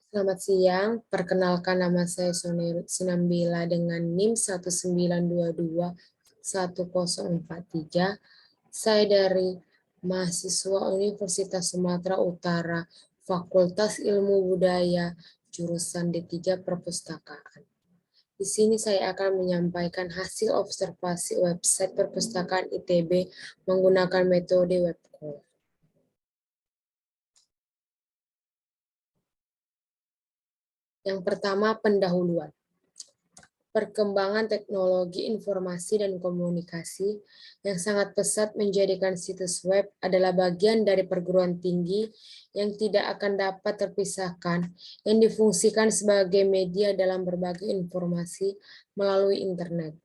Selamat siang, perkenalkan nama saya Sinambila dengan NIM 192210043. Saya dari mahasiswa Universitas Sumatera Utara, Fakultas Ilmu Budaya, jurusan D3 Perpustakaan. Di sini saya akan menyampaikan hasil observasi website Perpustakaan ITB menggunakan metode web call. Yang pertama, pendahuluan. Perkembangan teknologi informasi dan komunikasi yang sangat pesat menjadikan situs web adalah bagian dari perguruan tinggi yang tidak akan dapat terpisahkan, yang difungsikan sebagai media dalam berbagai informasi melalui internet.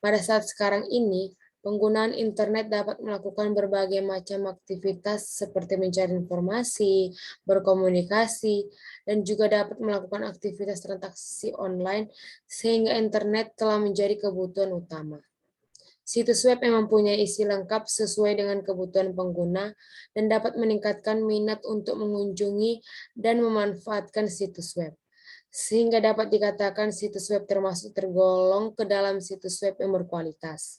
Pada saat sekarang ini, penggunaan internet dapat melakukan berbagai macam aktivitas seperti mencari informasi, berkomunikasi, dan juga dapat melakukan aktivitas transaksi online, sehingga internet telah menjadi kebutuhan utama. Situs web yang mempunyai isi lengkap sesuai dengan kebutuhan pengguna dan dapat meningkatkan minat untuk mengunjungi dan memanfaatkan situs web, sehingga dapat dikatakan situs web termasuk tergolong ke dalam situs web yang berkualitas.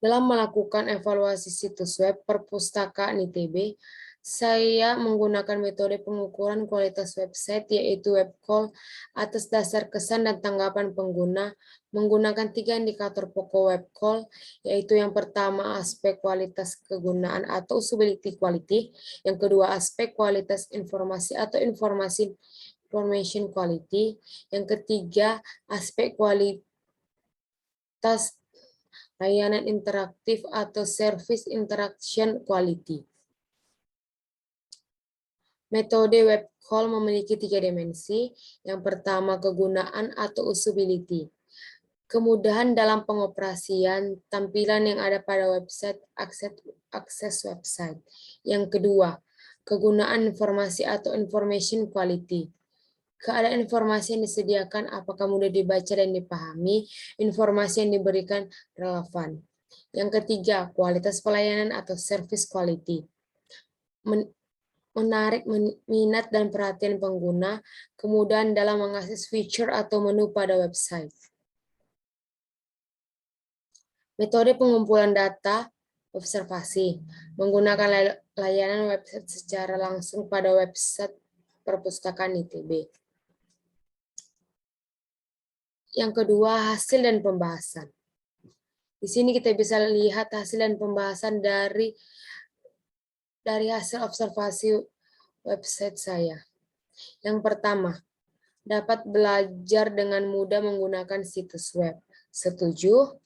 Dalam melakukan evaluasi situs web Perpustakaan ITB, saya menggunakan metode pengukuran kualitas website, yaitu web call, atas dasar kesan dan tanggapan pengguna, menggunakan 3 indikator pokok web call, yaitu yang pertama aspek kualitas kegunaan atau usability quality, yang kedua aspek kualitas informasi atau information quality, yang ketiga aspek kualitas layanan interaktif atau service interaction quality. Metode web call memiliki 3 dimensi. Yang pertama, kegunaan atau usability. Kemudahan dalam pengoperasian, tampilan yang ada pada website, akses website. Yang kedua, kegunaan informasi atau information quality. Keadaan informasi yang disediakan apakah mudah dibaca dan dipahami, informasi yang diberikan relevan. Yang ketiga, kualitas pelayanan atau service quality. Menarik minat dan perhatian pengguna, kemudahan dalam mengakses fitur atau menu pada website. Metode pengumpulan data observasi, menggunakan layanan website secara langsung pada website Perpustakaan ITB. Yang kedua, hasil dan pembahasan. Di sini kita bisa lihat hasil dan pembahasan dari hasil observasi website saya. Yang pertama, dapat belajar dengan mudah menggunakan situs web. Setuju?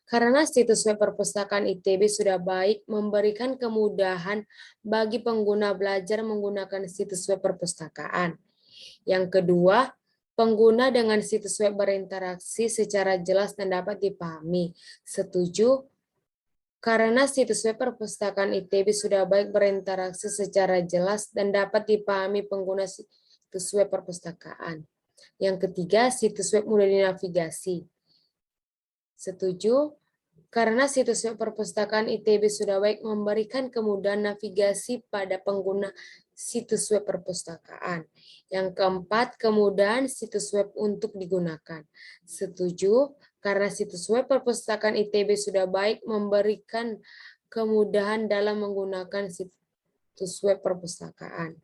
Karena situs web Perpustakaan ITB sudah baik memberikan kemudahan bagi pengguna belajar menggunakan situs web perpustakaan. Yang kedua, pengguna dengan situs web berinteraksi secara jelas dan dapat dipahami. Setuju? Karena situs web Perpustakaan ITB sudah baik berinteraksi secara jelas dan dapat dipahami pengguna situs web perpustakaan. Yang ketiga, situs web mudah dinavigasi. Setuju? Karena situs web Perpustakaan ITB sudah baik memberikan kemudahan navigasi pada pengguna situs web perpustakaan. Yang keempat, kemudahan situs web untuk digunakan. Setuju? Karena situs web Perpustakaan ITB sudah baik memberikan kemudahan dalam menggunakan situs web perpustakaan.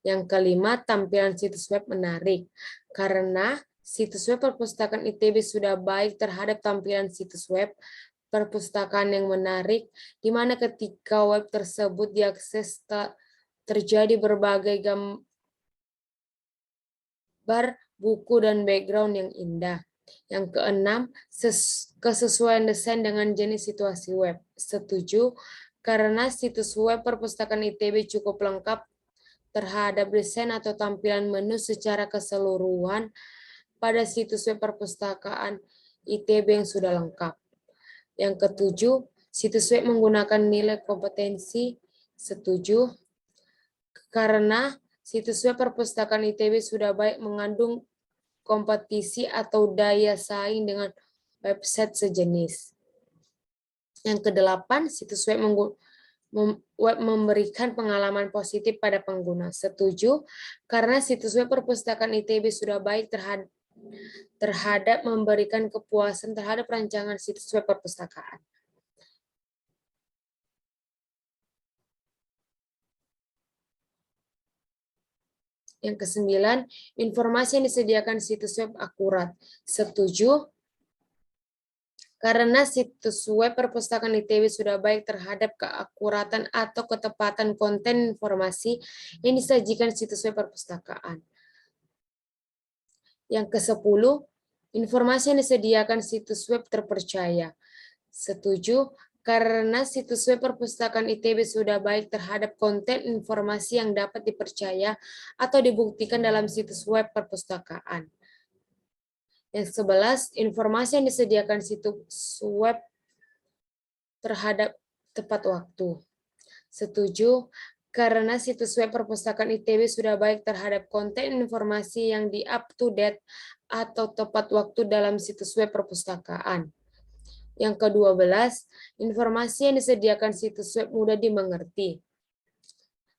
Yang kelima, tampilan situs web menarik. Karena situs web Perpustakaan ITB sudah baik terhadap tampilan situs web perpustakaan yang menarik, di mana ketika web tersebut diakses terjadi berbagai gambar, buku, dan background yang indah. Yang keenam, kesesuaian desain dengan jenis situasi web. Setuju? Karena situs web Perpustakaan ITB cukup lengkap terhadap desain atau tampilan menu secara keseluruhan pada situs web Perpustakaan ITB yang sudah lengkap. Yang ketujuh, situs web menggunakan nilai kompetensi. Setuju? Karena situs web Perpustakaan ITB sudah baik mengandung kompetisi atau daya saing dengan website sejenis. Yang kedelapan, situs web Web memberikan pengalaman positif pada pengguna. Setuju, karena situs web perpustakaan ITB sudah baik terhadap memberikan kepuasan terhadap rancangan situs web perpustakaan. Yang kesembilan, informasi yang disediakan situs web akurat. Setuju, karena situs web perpustakaan ITB sudah baik terhadap keakuratan atau ketepatan konten informasi yang disajikan situs web perpustakaan. Yang ke-10, informasi yang disediakan situs web terpercaya. Setuju, karena situs web perpustakaan ITB sudah baik terhadap konten informasi yang dapat dipercaya atau dibuktikan dalam situs web perpustakaan. Yang 11, informasi yang disediakan situs web terhadap tepat waktu. Setuju, karena situs web perpustakaan ITB sudah baik terhadap konten informasi yang di up to date atau tepat waktu dalam situs web perpustakaan. Yang ke-12, informasi yang disediakan situs web mudah dimengerti.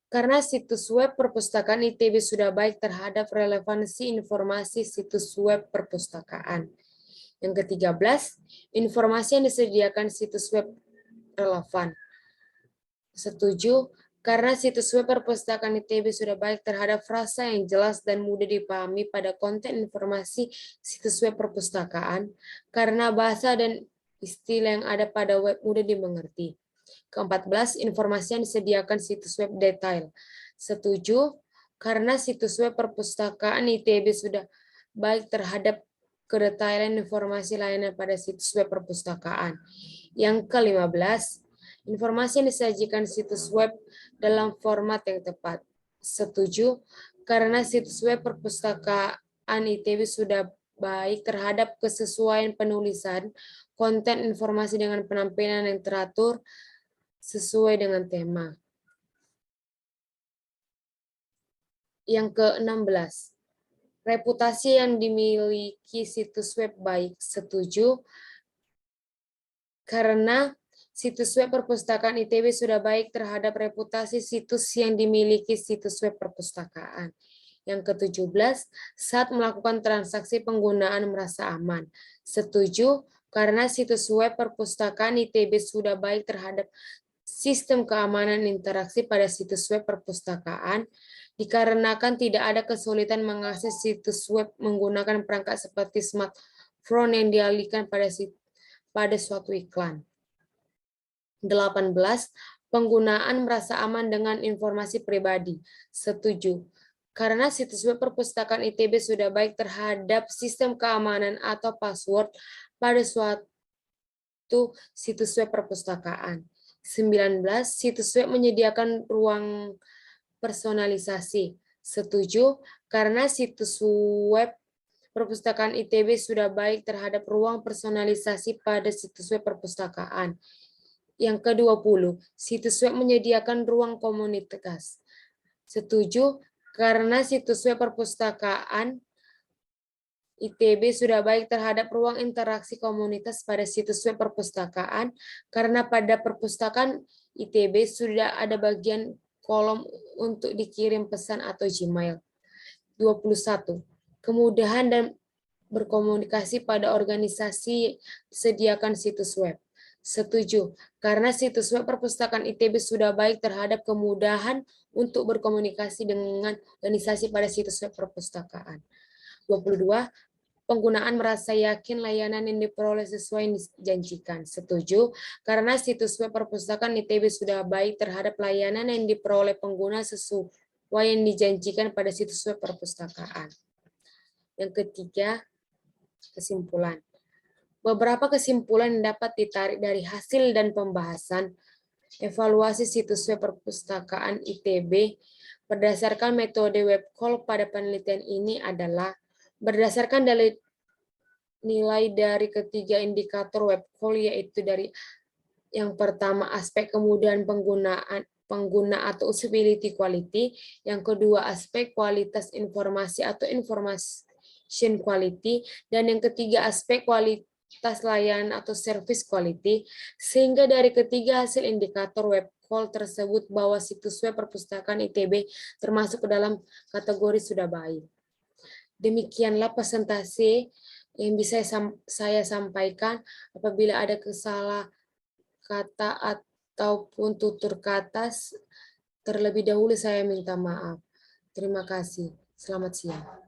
Karena situs web perpustakaan ITB sudah baik terhadap relevansi informasi situs web perpustakaan. Yang ke-13, informasi yang disediakan situs web relevan. Setuju, karena situs web perpustakaan ITB sudah baik terhadap frasa yang jelas dan mudah dipahami pada konten informasi situs web perpustakaan, karena bahasa dan istilah yang ada pada web mudah dimengerti. Ke-14, informasi yang disediakan situs web detail. Setuju, karena situs web perpustakaan ITB sudah baik terhadap kedetailan informasi layanan pada situs web perpustakaan. Yang ke-15, informasi yang disajikan situs web dalam format yang tepat. Setuju, karena situs web perpustakaan ITB sudah baik terhadap kesesuaian penulisan, konten informasi dengan penampilan yang teratur sesuai dengan tema. Yang ke-16, reputasi yang dimiliki situs web baik. Setuju, karena situs web perpustakaan ITB sudah baik terhadap reputasi situs yang dimiliki situs web perpustakaan. Yang ke-17, saat melakukan transaksi penggunaan merasa aman. Setuju, karena situs web perpustakaan ITB sudah baik terhadap sistem keamanan interaksi pada situs web perpustakaan, dikarenakan tidak ada kesulitan mengakses situs web menggunakan perangkat seperti smartphone yang dialihkan pada suatu iklan. 18. Penggunaan merasa aman dengan informasi pribadi. Setuju, karena situs web perpustakaan ITB sudah baik terhadap sistem keamanan atau password pada suatu situs web perpustakaan. 19. Situs web menyediakan ruang personalisasi. Setuju, karena situs web perpustakaan ITB sudah baik terhadap ruang personalisasi pada situs web perpustakaan. Yang ke-20, situs web menyediakan ruang komunitas. Setuju, karena situs web perpustakaan ITB sudah baik terhadap ruang interaksi komunitas pada situs web perpustakaan, karena pada perpustakaan ITB sudah ada bagian kolom untuk dikirim pesan atau Gmail. 21. Kemudahan dan berkomunikasi pada organisasi disediakan situs web. Setuju, karena situs web perpustakaan ITB sudah baik terhadap kemudahan untuk berkomunikasi dengan organisasi pada situs web perpustakaan. 22. Penggunaan merasa yakin layanan yang diperoleh sesuai yang dijanjikan. Setuju, karena situs web perpustakaan ITB sudah baik terhadap layanan yang diperoleh pengguna sesuai yang dijanjikan pada situs web perpustakaan. Yang ketiga, kesimpulan. Beberapa kesimpulan yang dapat ditarik dari hasil dan pembahasan evaluasi situs web perpustakaan ITB berdasarkan metode web call pada penelitian ini adalah berdasarkan nilai dari ketiga indikator web call, yaitu dari yang pertama aspek kemudahan pengguna atau usability quality, yang kedua aspek kualitas informasi atau information quality, dan yang ketiga aspek kualitas layanan atau service quality, sehingga dari ketiga hasil indikator web protokol tersebut bahwa situs web perpustakaan ITB termasuk ke dalam kategori sudah baik. Demikianlah presentasi yang bisa saya sampaikan. Apabila ada kesalah kata ataupun tutur kata, terlebih dahulu saya minta maaf. Terima kasih. Selamat siang.